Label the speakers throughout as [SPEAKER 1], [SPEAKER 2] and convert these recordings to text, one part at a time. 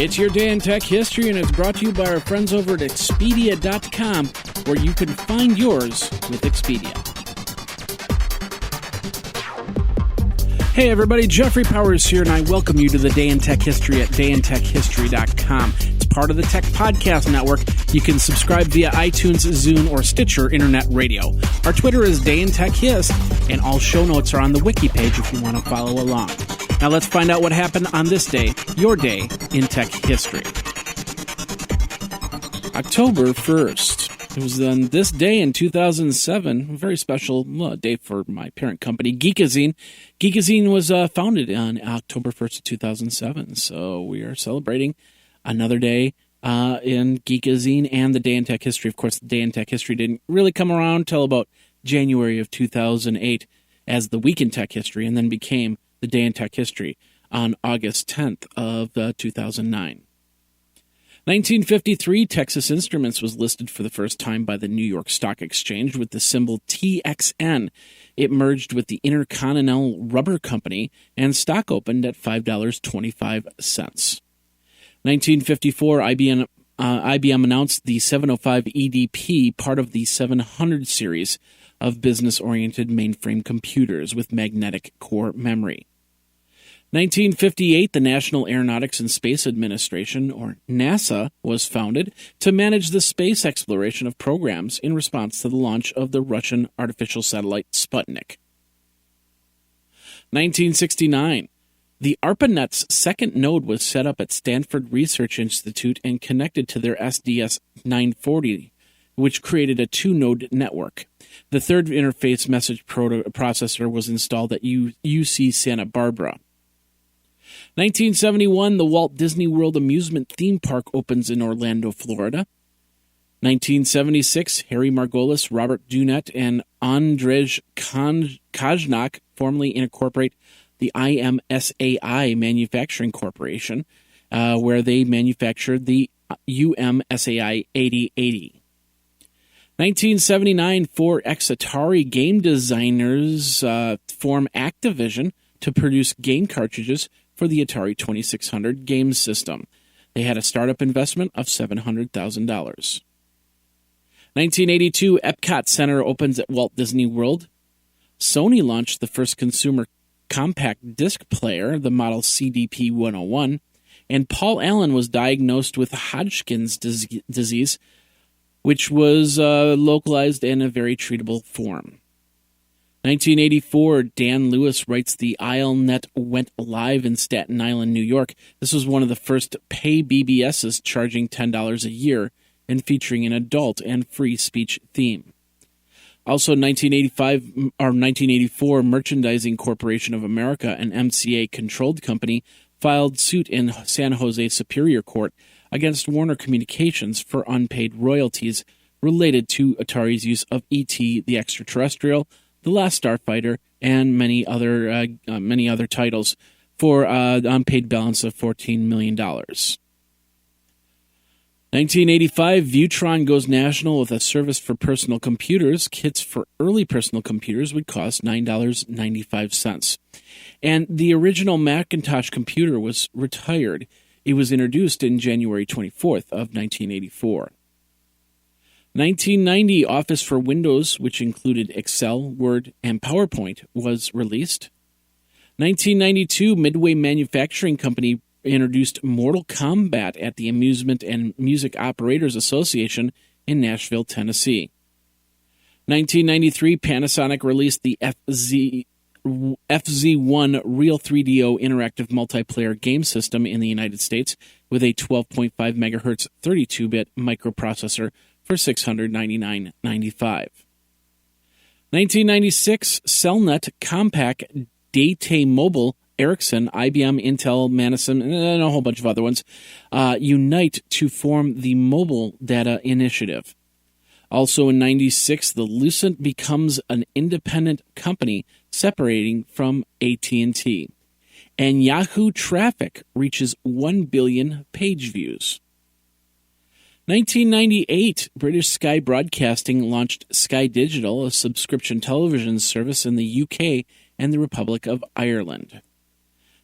[SPEAKER 1] It's your day in tech history, and it's brought to you by our friends over at Expedia.com, where you can find yours with Expedia. Hey everybody, Jeffrey Powers here, and I welcome you to the Day in Tech History at dayintechhistory.com. It's part of the Tech Podcast Network. You can subscribe via iTunes, Zune, or Stitcher Internet Radio. Our Twitter is Day in Tech Hist, and all show notes are on the wiki page if you want to follow along. Now let's find out what happened on this day, your day in tech history. October 1st. It was on this day in 2007, a very special day for my parent company, Geekazine. Geekazine was founded on October 1st of 2007, so we are celebrating another day in Geekazine and the Day in Tech History. Of course, the Day in Tech History didn't really come around until about January of 2008 as the Week in Tech History, and then became the Day in Tech History on August 10th of 2009. 1953, Texas Instruments was listed for the first time by the New York Stock Exchange with the symbol TXN. It merged with the Intercontinental Rubber Company, and stock opened at $5.25. 1954, IBM announced the 705 EDP, part of the 700 series of business-oriented mainframe computers with magnetic core memory. 1958, the National Aeronautics and Space Administration, or NASA, was founded to manage the space exploration of programs in response to the launch of the Russian artificial satellite Sputnik. 1969, the ARPANET's second node was set up at Stanford Research Institute and connected to their SDS 940, which created a two-node network. The third interface message processor was installed at UC Santa Barbara. 1971, the Walt Disney World amusement theme park opens in Orlando, Florida. 1976, Harry Margolis, Robert Dunette, and Andrzej Kajnak formally incorporate the IMSAI Manufacturing Corporation, where they manufactured the UMSAI 8080. 1979, four ex-Atari game designers form Activision to produce game cartridges for the Atari 2600 game system. They had a startup investment of $700,000. 1982, EPCOT Center opens at Walt Disney World. Sony launched the first consumer compact disc player, the model CDP-101, and Paul Allen was diagnosed with Hodgkin's disease, which was localized in a very treatable form. 1984, Dan Lewis writes the IsleNet went live in Staten Island, New York. This was one of the first pay BBSs charging $10 a year and featuring an adult and free speech theme. Also, 1984, Merchandising Corporation of America, an MCA-controlled company, filed suit in San Jose Superior Court against Warner Communications for unpaid royalties related to Atari's use of E.T. the Extraterrestrial, The Last Starfighter, and many other titles for an unpaid balance of $14 million. 1985, Viewtron goes national with a service for personal computers. Kits for early personal computers would cost $9.95. And the original Macintosh computer was retired. It was introduced in January 24th of 1984. 1990, Office for Windows, which included Excel, Word, and PowerPoint, was released. 1992, Midway Manufacturing Company introduced Mortal Kombat at the Amusement and Music Operators Association in Nashville, Tennessee. 1993, Panasonic released the FZ1 Real 3DO interactive multiplayer game system in the United States with a 12.5 MHz 32-bit microprocessor for $699.95. 1996, Cellnet, Compaq, Date Mobile, Ericsson, IBM, Intel, Madison, and a whole bunch of other ones unite to form the Mobile Data Initiative. Also in 96, the Lucent becomes an independent company separating from AT&T. And Yahoo traffic reaches 1 billion page views. 1998, British Sky Broadcasting launched Sky Digital, a subscription television service in the UK and the Republic of Ireland.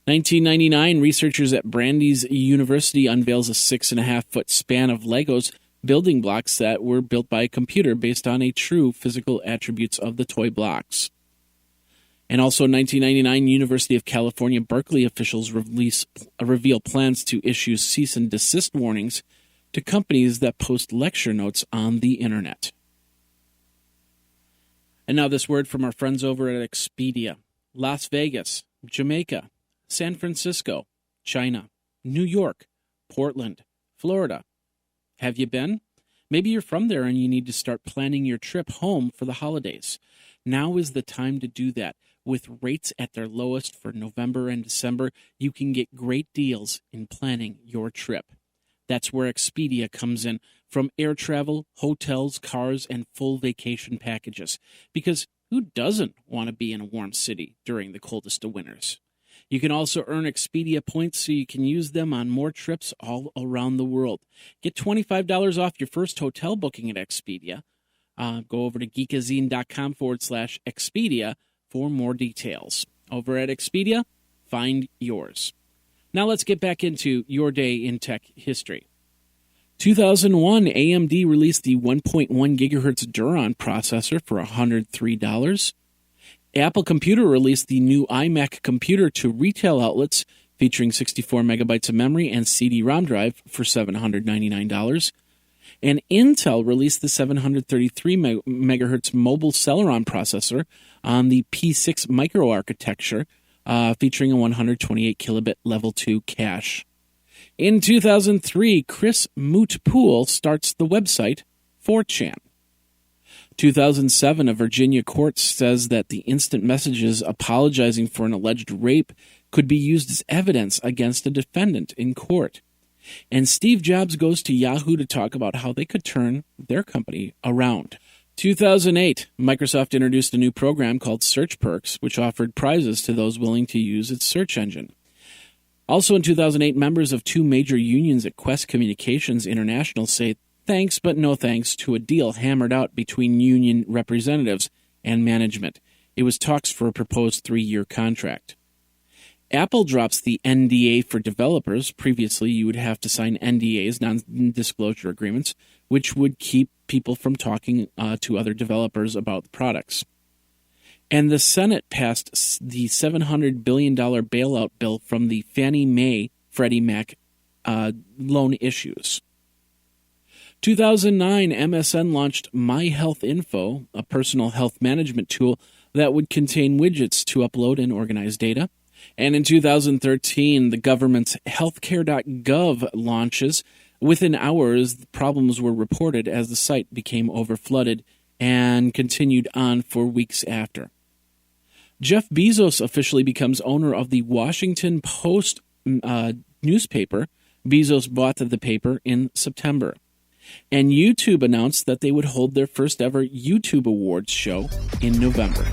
[SPEAKER 1] 1999, researchers at Brandeis University unveils a 6.5-foot span of Legos building blocks that were built by a computer based on a true physical attributes of the toy blocks. And also in 1999, University of California, Berkeley officials reveal plans to issue cease and desist warnings to companies that post lecture notes on the internet. And now this word from our friends over at Expedia. Las Vegas, Jamaica, San Francisco, China, New York, Portland, Florida. Have you been? Maybe you're from there and you need to start planning your trip home for the holidays. Now is the time to do that. With rates at their lowest for November and December, you can get great deals in planning your trip. That's where Expedia comes in, from air travel, hotels, cars, and full vacation packages. Because who doesn't want to be in a warm city during the coldest of winters? You can also earn Expedia points so you can use them on more trips all around the world. Get $25 off your first hotel booking at Expedia. Go over to geekazine.com/Expedia for more details. Over at Expedia, find yours. Now let's get back into your day in tech history. 2001, AMD released the 1.1 gigahertz Duron processor for $103. Apple Computer released the new iMac computer to retail outlets featuring 64 megabytes of memory and CD-ROM drive for $799. And Intel released the 733 megahertz mobile Celeron processor on the P6 microarchitecture, featuring a 128 kilobit level 2 cache. In 2003, Chris Moot-Poole starts the website 4chan. 2007, a Virginia court says that the instant messages apologizing for an alleged rape could be used as evidence against a defendant in court. And Steve Jobs goes to Yahoo to talk about how they could turn their company around. 2008, Microsoft introduced a new program called Search Perks, which offered prizes to those willing to use its search engine. Also in 2008, members of two major unions at Quest Communications International say thanks but no thanks to a deal hammered out between union representatives and management. It was talks for a proposed 3-year contract. Apple drops the NDA for developers. Previously, you would have to sign NDAs, non-disclosure agreements, which would keep people from talking to other developers about the products. And the Senate passed the $700 billion bailout bill from the Fannie Mae Freddie Mac loan issues. 2009, MSN launched My Health Info, a personal health management tool that would contain widgets to upload and organize data. And in 2013, the government's healthcare.gov launches. Within hours, problems were reported as the site became overflooded and continued on for weeks after. Jeff Bezos officially becomes owner of the Washington Post newspaper. Bezos bought the paper in September. And YouTube announced that they would hold their first ever YouTube Awards show in November.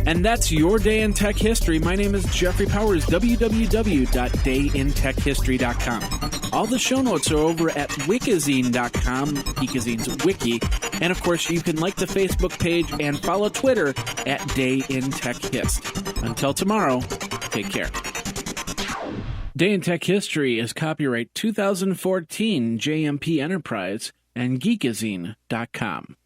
[SPEAKER 1] And that's your day in tech history. My name is Jeffrey Powers, www.dayintechhistory.com. All the show notes are over at wikizine.com, Geekazine's wiki. And of course, you can like the Facebook page and follow Twitter at Day in Tech Hist. Until tomorrow, take care. Day in Tech History is copyright 2014 JMP Enterprise and Geekazine.com.